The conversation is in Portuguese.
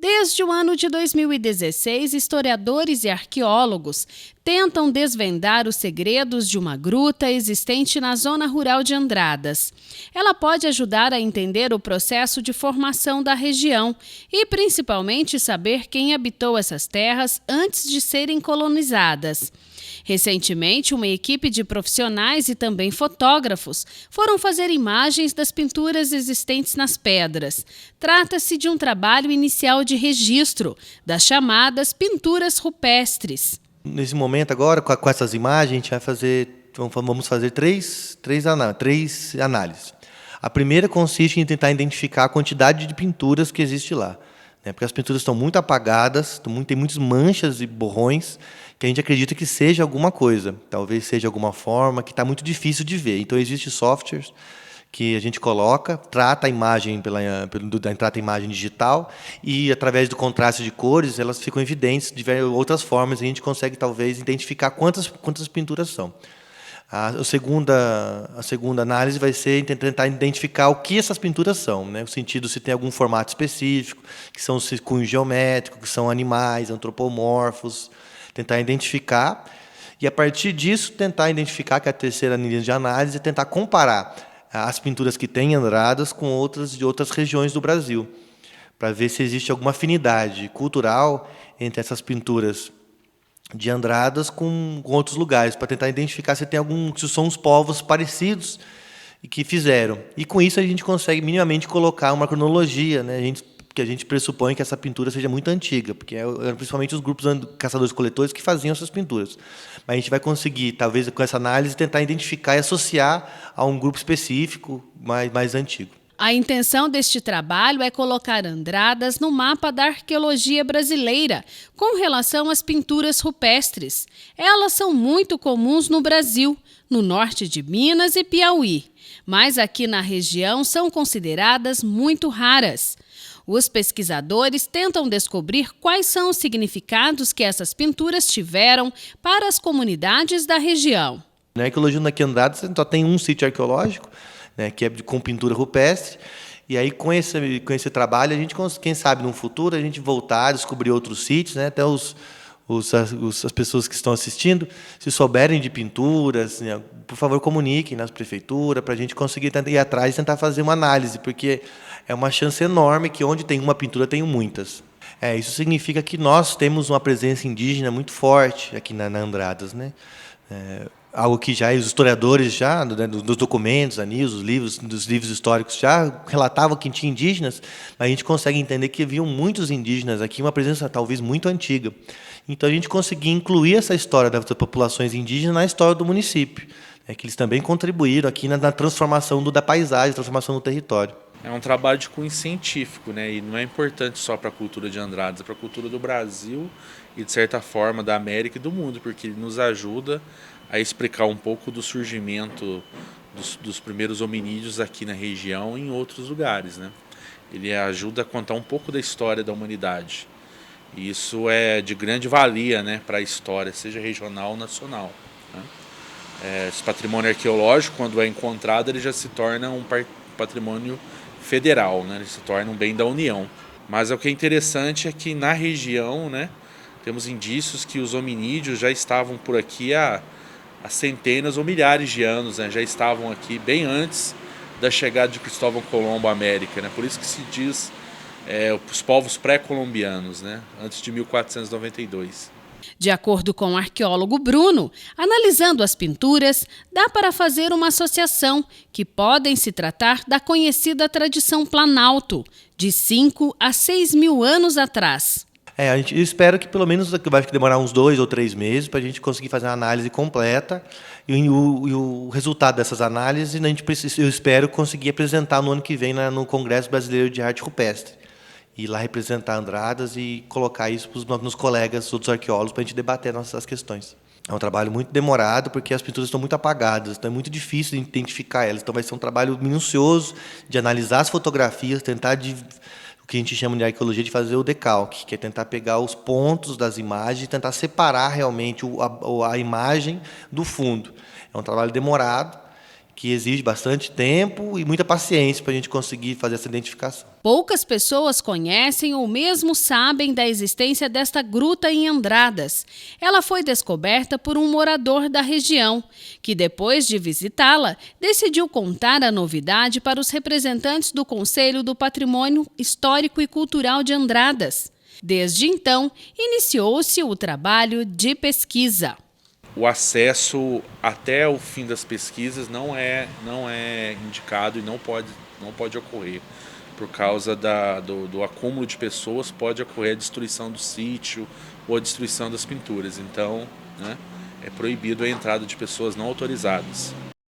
Desde o ano de 2016, historiadores e arqueólogos tentam desvendar os segredos de uma gruta existente na zona rural de Andradas. Ela pode ajudar a entender o processo de formação da região e, principalmente, saber quem habitou essas terras antes de serem colonizadas. Recentemente, uma equipe de profissionais e também fotógrafos foram fazer imagens das pinturas existentes nas pedras. Trata-se de um trabalho inicial de registro das chamadas pinturas rupestres. Nesse momento agora, com essas imagens, a gente vamos fazer três análises. A primeira consiste em tentar identificar a quantidade de pinturas que existe lá, né? Porque as pinturas estão muito apagadas, tem muitas manchas e borrões, que a gente acredita que seja alguma coisa, talvez seja alguma forma que está muito difícil de ver. Então, existem softwares que a gente coloca, trata a imagem trata a imagem digital e, através do contraste de cores, elas ficam evidentes de outras formas, e a gente consegue, talvez, identificar quantas pinturas são. A segunda análise vai ser tentar identificar o que essas pinturas são, né? O sentido se tem algum formato específico, que são os cunhos geométricos, que são animais, antropomorfos, tentar identificar, e, a partir disso, tentar identificar, que é a terceira linha de análise, tentar comparar as pinturas que têm em Andradas com outras de outras regiões do Brasil, para ver se existe alguma afinidade cultural entre essas pinturas de Andradas com outros lugares, para tentar identificar se são os povos parecidos e que fizeram. E, com isso, a gente consegue minimamente colocar uma cronologia, né? Que a gente pressupõe que essa pintura seja muito antiga, porque eram principalmente os grupos caçadores-coletores que faziam essas pinturas. Mas a gente vai conseguir, talvez, com essa análise, tentar identificar e associar a um grupo específico mais antigo. A intenção deste trabalho é colocar Andradas no mapa da arqueologia brasileira, com relação às pinturas rupestres. Elas são muito comuns no Brasil, no norte de Minas e Piauí, mas aqui na região são consideradas muito raras. Os pesquisadores tentam descobrir quais são os significados que essas pinturas tiveram para as comunidades da região. Na arqueologia aqui em Andradas só tem um sítio arqueológico, né, que é com pintura rupestre, e aí com esse trabalho, a gente, quem sabe, no futuro, a gente voltar a descobrir outros sítios, né, até as pessoas que estão assistindo, se souberem de pinturas, né, por favor, comuniquem nas prefeituras, para a gente conseguir ir atrás e tentar fazer uma análise, porque é uma chance enorme que onde tem uma pintura, tem muitas. Isso significa que nós temos uma presença indígena muito forte aqui na Andradas, né? Algo que já os historiadores, né, dos documentos, dos livros históricos, já relatavam que tinha indígenas, mas a gente consegue entender que haviam muitos indígenas aqui, uma presença talvez muito antiga. Então, a gente conseguia incluir essa história das populações indígenas na história do município, né, que eles também contribuíram aqui na transformação da paisagem, transformação do território. É um trabalho de cunho científico, né? E não é importante só para a cultura de Andradas, é para a cultura do Brasil e, de certa forma, da América e do mundo, porque ele nos ajuda a explicar um pouco do surgimento dos primeiros hominídeos aqui na região e em outros lugares, né? Ele ajuda a contar um pouco da história da humanidade. E isso é de grande valia, né, para a história, seja regional ou nacional, né? Esse patrimônio arqueológico, quando é encontrado, ele já se torna um patrimônio federal, né? Ele se torna um bem da União. Mas o que é interessante é que na região, né, temos indícios que os hominídeos já estavam por aqui há centenas ou milhares de anos, né? Já estavam aqui bem antes da chegada de Cristóvão Colombo à América, né? Por isso que se diz os povos pré-colombianos, né? Antes de 1492. De acordo com o arqueólogo Bruno, analisando as pinturas, dá para fazer uma associação que podem se tratar da conhecida tradição Planalto, de 5 a 6 mil anos atrás. Eu espero que pelo menos vai demorar uns 2 ou 3 meses para a gente conseguir fazer uma análise completa, e o resultado dessas análises eu espero conseguir apresentar no ano que vem no Congresso Brasileiro de Arte Rupestre. Ir lá representar Andradas e colocar isso para os meus colegas, outros arqueólogos, para a gente debater essas questões. É um trabalho muito demorado, porque as pinturas estão muito apagadas, então é muito difícil de identificar elas. Então vai ser um trabalho minucioso de analisar as fotografias, o que a gente chama de arqueologia de fazer o decalque, que é tentar pegar os pontos das imagens e tentar separar realmente a imagem do fundo. É um trabalho demorado, que exige bastante tempo e muita paciência para a gente conseguir fazer essa identificação. Poucas pessoas conhecem ou mesmo sabem da existência desta gruta em Andradas. Ela foi descoberta por um morador da região, que depois de visitá-la, decidiu contar a novidade para os representantes do Conselho do Patrimônio Histórico e Cultural de Andradas. Desde então, iniciou-se o trabalho de pesquisa. O acesso até o fim das pesquisas não é indicado e não pode ocorrer. Por causa do acúmulo de pessoas, pode ocorrer a destruição do sítio ou a destruição das pinturas. Então, né, é proibido a entrada de pessoas não autorizadas.